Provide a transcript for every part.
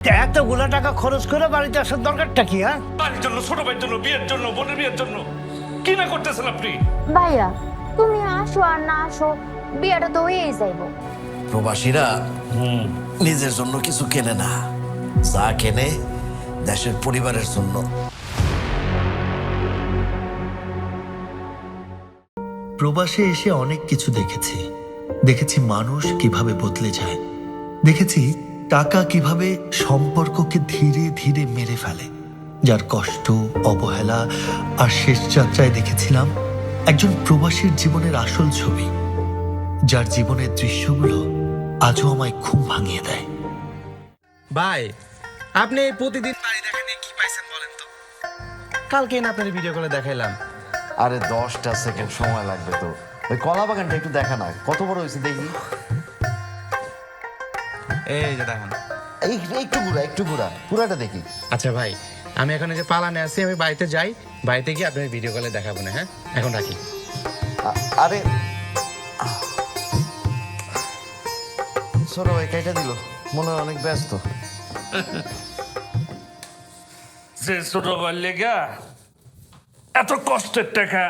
এতগুলা টাকা খরচ করে বাড়িতে আসার দরকারটা কি? হ্যাঁ, বাড়ির জন্য, ছোট ভাইয়ের জন্য, বিয়ের জন্য, বোনের বিয়ের জন্য কি না করতেছেন আপনি? ভাইয়া তুমি আসো আর না আসো, বিয়েটা তো হয়েই যাইব। প্রবাসীরা নিজের জন্য কিছু কেনে না, যা কেনে দেশের পরিবারের জন্য। প্রবাসে এসে অনেক কিছু দেখেছি। দেখেছি মানুষ কিভাবে বদলে যায়, দেখেছি টাকা কিভাবে সম্পর্ককে ধীরে ধীরে মেরে ফেলে। যার কষ্ট, অবহেলা আর শেষ যাত্রায় দেখেছিলাম একজন প্রবাসীর জীবনের আসল ছবি, যার জীবনের দৃশ্যগুলো আজও আমায় ঘুম ভাঙিয়ে দেয়। ভাই, আপনি এই প্রতিদিন বাড়ি দেখা নিয়ে কি পাইছেন বলেন তো? কালকে না আপনার ভিডিও কলে দেখাইলাম। আরে 10টা সেকেন্ড সময় লাগবে তো। ওই কলা বাগানটা একটু দেখা না, কত বড় হয়েছে দেখি। এই যে দেখেন। একটু ঘুরা পুরাটা দেখি। আচ্ছা ভাই, আমি এখন এই যে পালানে আছি, আমি বাড়িতে যাই, বাড়িতে গিয়ে আপনার ভিডিও কলে দেখাবো না। হ্যাঁ, এখন রাখি। আরে ছোট ভাই কেটে দিল, মনে হয় অনেক ব্যস্ত। যে ছোট ভাইয়ের লেগা এত কষ্টের টাকা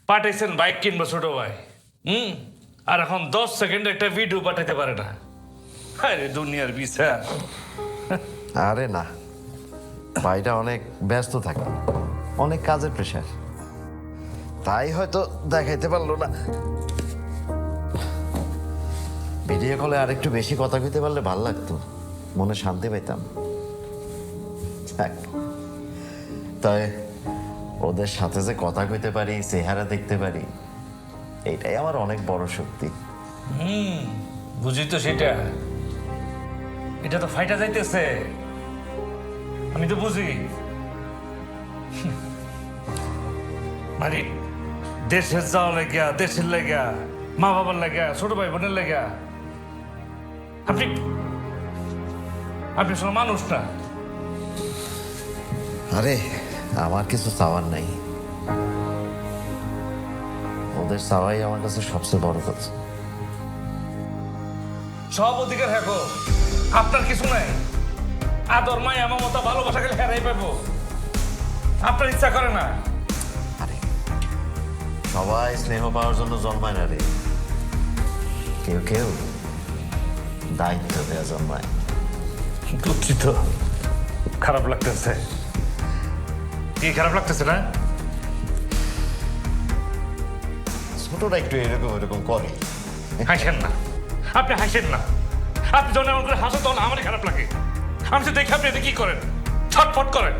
পাঠাইছেন বাইক কিনবো ছোট ভাই, আর এখন 10 সেকেন্ড একটা ভিডিও পাঠাইতে পারে না। আরে দুনিয়ার বিচার। আরে না, ভাইটা অনেক ব্যস্ত থাকে, অনেক কাজের প্রেশার, তাই হয়তো দেখাইতে পারলো না। ভিডিও কলে আর একটু বেশি কথা কইতে পারলে ভাল লাগতো, মনে শান্তি পাইতাম। যাক, তাই ওদের সাথে যে কথা কইতে পারি, চেহারা দেখতে পারি, এইটাই আমার অনেক বড় শক্তি। বুঝি তো সেটা, এটা তো ফাইটা যাইতেছে, আমি তো বুঝি। মানে দেশের যাওয়া লেগা, দেশের লেগা, মা বাবার লেগা, ছোট ভাই বোনের লেগা আপনি আসলে মানুষ না। আরে আমার কিছু চাওয়ার নাই, ওদের চাওয়াই আমার কাছে সবচেয়ে বড় কথা। সব অধিকার হ্যাঁ, আপনার কিছু নাই। আদর মায়া মমতা ভালোবাসা গেলে হারাই পাবো, আপনার ইচ্ছা করে না। আরে সবাই স্নেহ পাওয়ার জন্য জন্মায় না রে, কেউ কেউ দায়িত্ব দেওয়া জন্মায়। বুঝছি তো, খারাপ লাগতেছে। কি খারাপ লাগতেছে না? ছোটরা একটু এরকম এরকম করে। হাসেন না, আপনি হাসেন না। আপনি যখন এমন করে হাসেন তখন আমারই খারাপ লাগে। আমি তো দেখি আপনি এতে কি করেন, ছটফট করেন।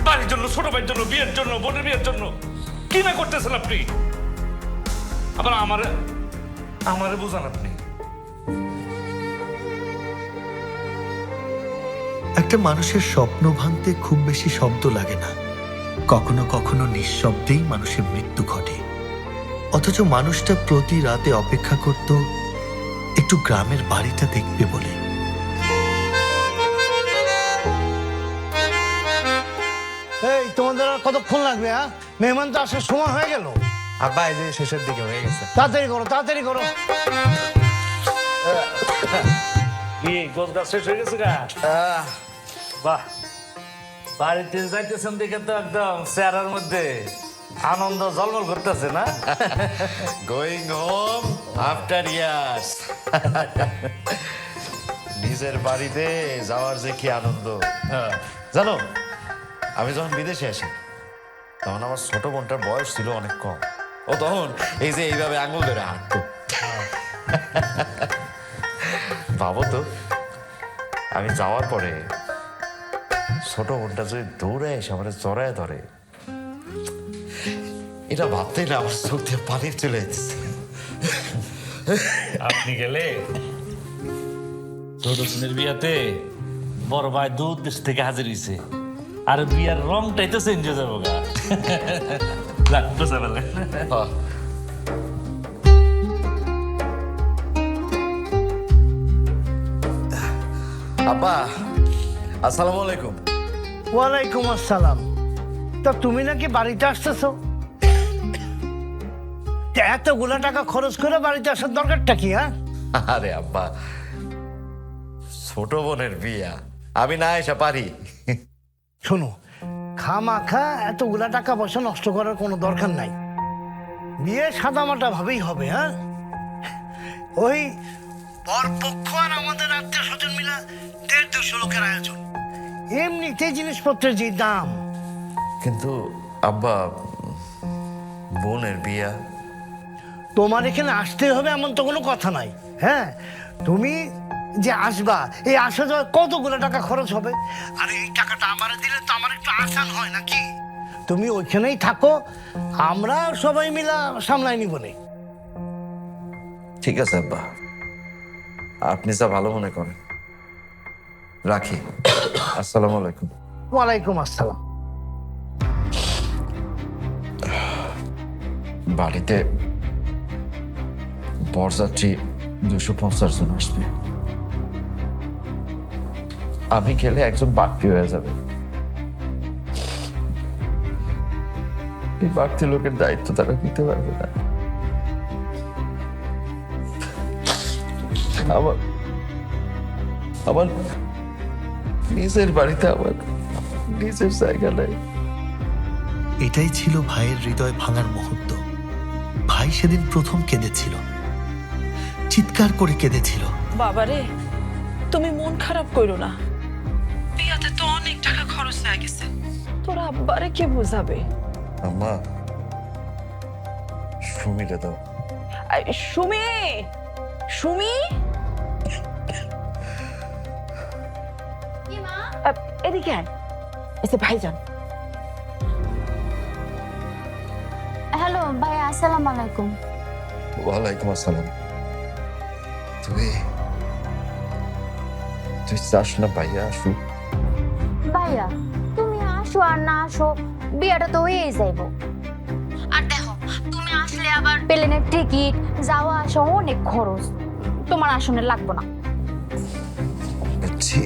বাড়ির জন্য, ছোট ভাইয়ের জন্য, বিয়ের জন্য, বোনের বিয়ের জন্য কি না করতেছেন আপনি। আবার আমারে বুঝান আপনি। একটা মানুষের স্বপ্ন ভাঙতে খুব বেশি শব্দ লাগে না, কখনো কখনো নিঃশব্দেই মানুষের মৃত্যু ঘটে। অথচ মানুষটা প্রতি রাতে অপেক্ষা করত একটু গ্রামের বাড়িটা দেখবে বলে। এই তোমাদের আর কতক্ষণ লাগবে? হ্যাঁ, মেহমান তো আসার সময় হয়ে গেল। আব্বা, এই যে শেষের দিকে হয়ে গেছে। তাড়াতাড়ি করো, তাড়াতাড়ি করো। কি গোছ গাছ শেষ হয়ে গেছে গা? বাহ, বাড়িতে যাইতেছেন দেখে তো একদম চেহারার মধ্যে আনন্দ জলমল করতেছে না? Going home after years. নিজের বাড়িতে যাওয়ার যে কি আনন্দ। জানো, আমি যখন বিদেশে আসি তখন আমার ছোট বোনটার বয়স ছিল অনেক কম। ও তখন এই যে এইভাবে আঙুল ধরে হাঁটতো। ভাবো তো, আমি যাওয়ার পরে ছোট বোনটা যদি দৌড়ে এসে আমার জড়ায় ধরে, এটা ভাবতেই না আমার চোখ দিয়ে পানি চলে যাচ্ছে। আপনি গেলে ছোট বোনের বিয়াতে বড় ভাই দূর দেশ থেকে হাজির হয়েছে, আর বিয়ার রংটাই তো চেঞ্জ হয়ে যাবো গা। যাক, বুঝতে পারলেন? আব্বা, আসসালামু আলাইকুম। ওয়ালাইকুম আসসালাম। তা তুমি নাকি বাড়িতে আসতেছো? এতগুলা টাকা খরচ করে বাড়িতে আসার দরকারটা কি? হ্যাঁ, আরে আব্বা, ছোট বোনের বিয়া, আমি না এসে পারি? শোনো, খামাখা এতগুলা টাকা পয়সা নষ্ট করার কোনো দরকার নাই। বিয়ে সাদামাটা ভাবেই হবে। হ্যাঁ, ওই বরপক্ষ আর আমাদের আত্মীয় স্বজন মিলা 150-200 লোকের আয়োজন। এমনিতে জিনিসপত্রের যে দাম। কিন্তু আব্বা, বোনের বিয়া। তোমার এখানে আসতে হবে এমন তো কোনো কথা নাই। হ্যাঁ, তুমি যে আসবা, এই আসা যাওয়া কতগুলো টাকা খরচ হবে, আর এই টাকাটা আমার দিলে তো আমার একটু আসান হয় নাকি? তুমি ওইখানেই থাকো, আমরা সবাই মিলা সামলাই নিব নে। ঠিক আছে আব্বা, আপনি যা ভালো মনে করেন। রাখি। আসসালামু আলাইকুম। ওয়ালাইকুম আসসালাম। বাড়িতে বরযাত্রী 250 জন আসবে। আমি গেলে একজন বাড়তি হয়ে যাবে। এই বাড়তি লোকের দায়িত্ব তারা নিতে পারবে না। আমার আমার নিজের বাড়িতে আমার নিজের জায়গা নাই। এটাই ছিল ভাইয়ের হৃদয় ভাঙার মুহূর্ত। ভাই সেদিন প্রথম কেঁদেছিল, চিৎকার করে কেঁদেছিল। বাবারে, তুমি মন খারাপ করো না, বিয়াতে তো অনেক টাকা খরচ হয়ে গেছে, তোর আব্বারে কে বোঝাবে? আম্মা, সুমিরে দাও। সুমি, সুমি, এদিকে আয়। এসে ভাইজান। হ্যালো ভাই, আসসালামু আলাইকুম। ওয়ালাইকুম আসসালাম। তুই চাস না ভাইয়া আসুক? ভাইয়া, তুমি আসো আর না আসো, বিয়েটা তো হয়েই যাইব। আর দেখো, তুমি আসলে আবার প্লেনের টিকিট, যাওয়া আসা অনেক খরচ, তোমার আসনে লাগবে না। বুঝছি।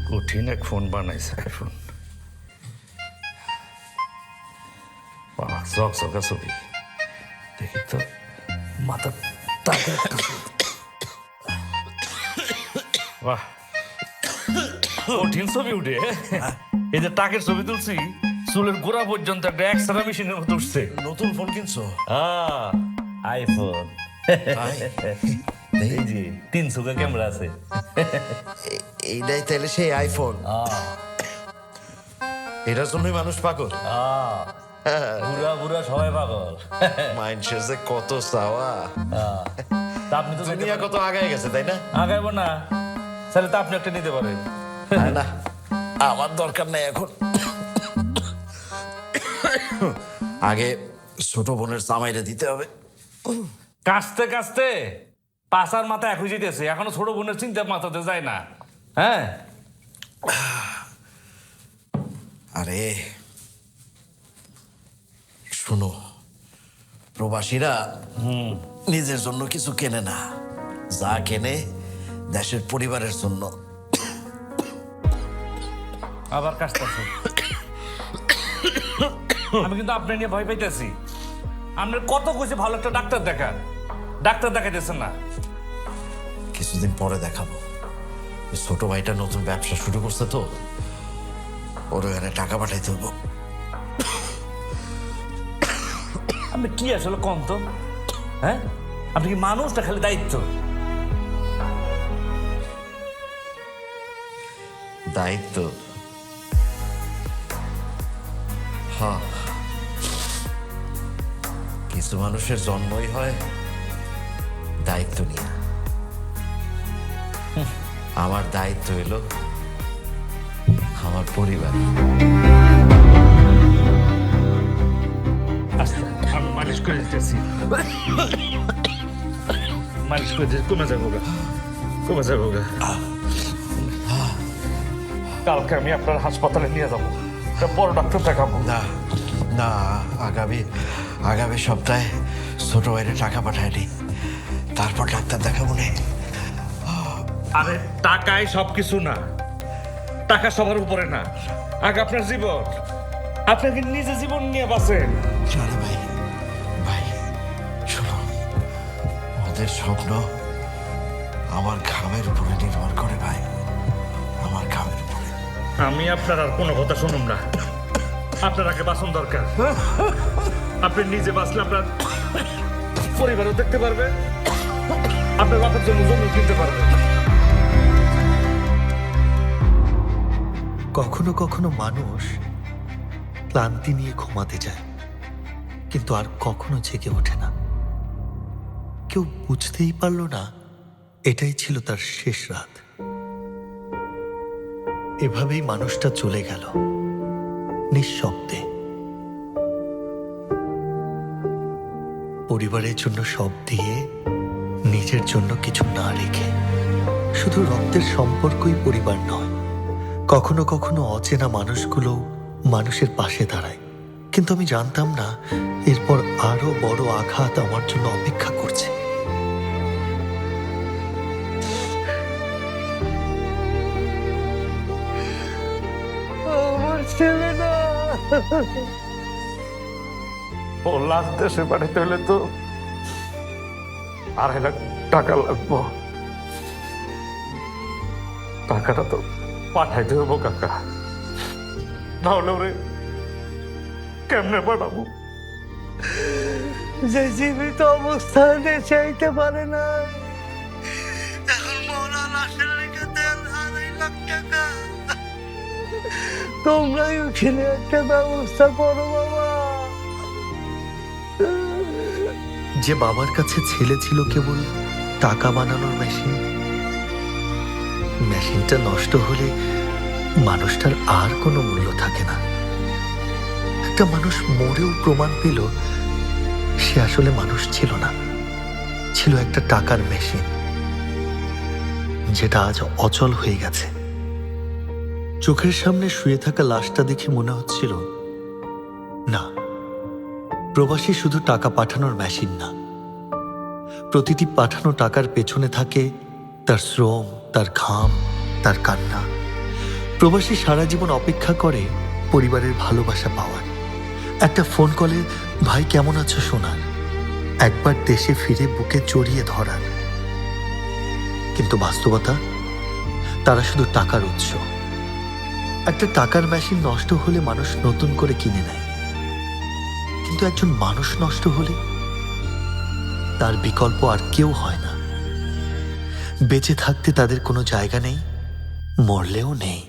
কঠিন এক ফোন বানাইছে আইফোন। বাবা, চকচকা ছবি দেখি তো, মাথা টাকা একটা। বাহ, কঠিন ছবি উঠে। এই যে টাকের ছবি তুলছি, চুলের গোড়া পর্যন্ত একটা এক্সট্রা মেশিনের মতো উঠছে। নতুন ফোন কিনছো? আইফোন। এই যে 300 ক্যামেরা আছে। এইটাই তাহলে সেই আইফোন? এটার জন্যই মানুষ পাগল। বুড়া বুড়া সবাই পাগল। মানুষের যে কত চাওয়া। তা আপনি তো দুনিয়া কত আগায় গেছে, তাই না? আগাইব না, তাহলে তো আপনি একটা নিতে পারেন। না, আমার দরকার নাই এখন। আগে ছোট বোনের জামাইরে দিতে হবে। কাঁচতে কাঁচতে পাশার মাথা একই যেতেছে, এখনো ছোট বোনের চিন্তা মাথাতে যায় না। হ্যাঁ, আরে শোনো, প্রবাসীরা নিজের জন্য কিছু কেনে না, যা কেনে দেশের পরিবারের জন্য। আবার কাশতেছে। আমি কিন্তু আপনি নিয়ে ভয় পাইতেছি। আপনার কত কইছে ভালো একটা ডাক্তার দেখান, ডাক্তার দেখাইতেছেন না। কিছুদিন পরে দেখাবো। ওই ছোট ভাইটা নতুন ব্যবসা শুরু করছে তো, ওর ওখানে টাকা পাঠাইতে হবো। আপনি কি আসলে কম তো? হ্যাঁ, আপনি কি মানুষটা খালি দায়িত্ব? দায়িত্ব? হ্যাঁ, কিছু মানুষের জন্মই হয় দায়িত্ব নিয়ে। আমার দায়িত্ব হলো আমার পরিবার। আচ্ছা, আমি মালিশ করে দিতেছি। মালিশ করে দিতে কমে যাবো গা, কমে যাবো গা। কালকে আমি আপনার হাসপাতালে নিয়ে যাবো, একটা বড় ডাক্তার দেখাবো। না না, আগামী সপ্তাহে ছোট ভাইরে টাকা পাঠায়নি, তারপর ডাক্তার দেখাবো না। আরে টাকায় সবকিছু না, টাকা সবার উপরে না, আগে আপনার জীবন। আপনাকে নিজে জীবন নিয়ে বাঁচেন। আরে ভাই, ভাই শোনো, ওদের স্বপ্ন আমার ঘামের উপরে নির্ভর করে ভাই, আমার ঘামের উপরে। আমি আপনার আর কোনো কথা শুনুম না। আপনার আগে বাঁচন দরকার। আপনি নিজে বাঁচলে আপনার পরিবারও দেখতে পারবে, আপনার বাপের জন্য জমি কিনতে পারবে। কখনো কখনো মানুষ ক্লান্তি নিয়ে ঘুমাতে যায়, কিন্তু আর কখনো জেগে ওঠে না। কেউ বুঝতেই পারল না এটাই ছিল তার শেষ রাত। এভাবেই মানুষটা চলে গেল নিঃশব্দে, পরিবারের জন্য সব দিয়ে নিজের জন্য কিছু না রেখে। শুধু রক্তের সম্পর্কই পরিবার নয়, কখনো কখনো অচেনা মানুষগুলো মানুষের পাশে দাঁড়ায়। কিন্তু আমি জানতাম না এরপর আরো বড় আঘাত আমার জন্য অপেক্ষা করছে। আমার ছেলে না। ও লাশ দেশে পাঠাতে হলে তো 2.5 লাখ টাকা লাগবো। টাকাটা তো পাঠাইতে হবো কাকা, নাহলে ওরে কেমনে পাঠাবো? যে জীবিত অবস্থায় চাইতে পারে না, এখন মরা লাশের লেগে 2.5 লাখ টাকা। তোমরাই ওখানে একটা ব্যবস্থা করো বাবা। যে বাবার কাছে ছেলে ছিল কেবল টাকা বানানোর মেশিন, মেশিনটা নষ্ট হলে মানুষটার আর কোনো মূল্য থাকে না। একটা মানুষ মরেও প্রমাণ পেল সে আসলে মানুষ ছিল না, ছিল একটা টাকার মেশিন, যেটা আজ অচল হয়ে গেছে। চোখের সামনে শুয়ে থাকা লাশটা দেখে মনে হচ্ছিল, না, প্রবাসী শুধু টাকা পাঠানোর মেশিন না। প্রতিটি পাঠানো টাকার পেছনে থাকে তার শ্রম, তার ঘাম, তার কান্না। প্রবাসী সারা জীবন অপেক্ষা করে পরিবারের ভালোবাসা পাওয়ার, একটা ফোন কলে ভাই কেমন আছো শোনার, একবার দেশে ফিরে বুকে জড়িয়ে ধরার। কিন্তু বাস্তবতা, তারা শুধু টাকার উৎস। একটা টাকার মেশিন নষ্ট হলে মানুষ নতুন করে কিনে নেয়, কিন্তু একজন মানুষ নষ্ট হলে তার বিকল্প আর কেউ হয় না। বেঁচে থাকতে তাদের কোনো জায়গা নেই, মরলেও নেই।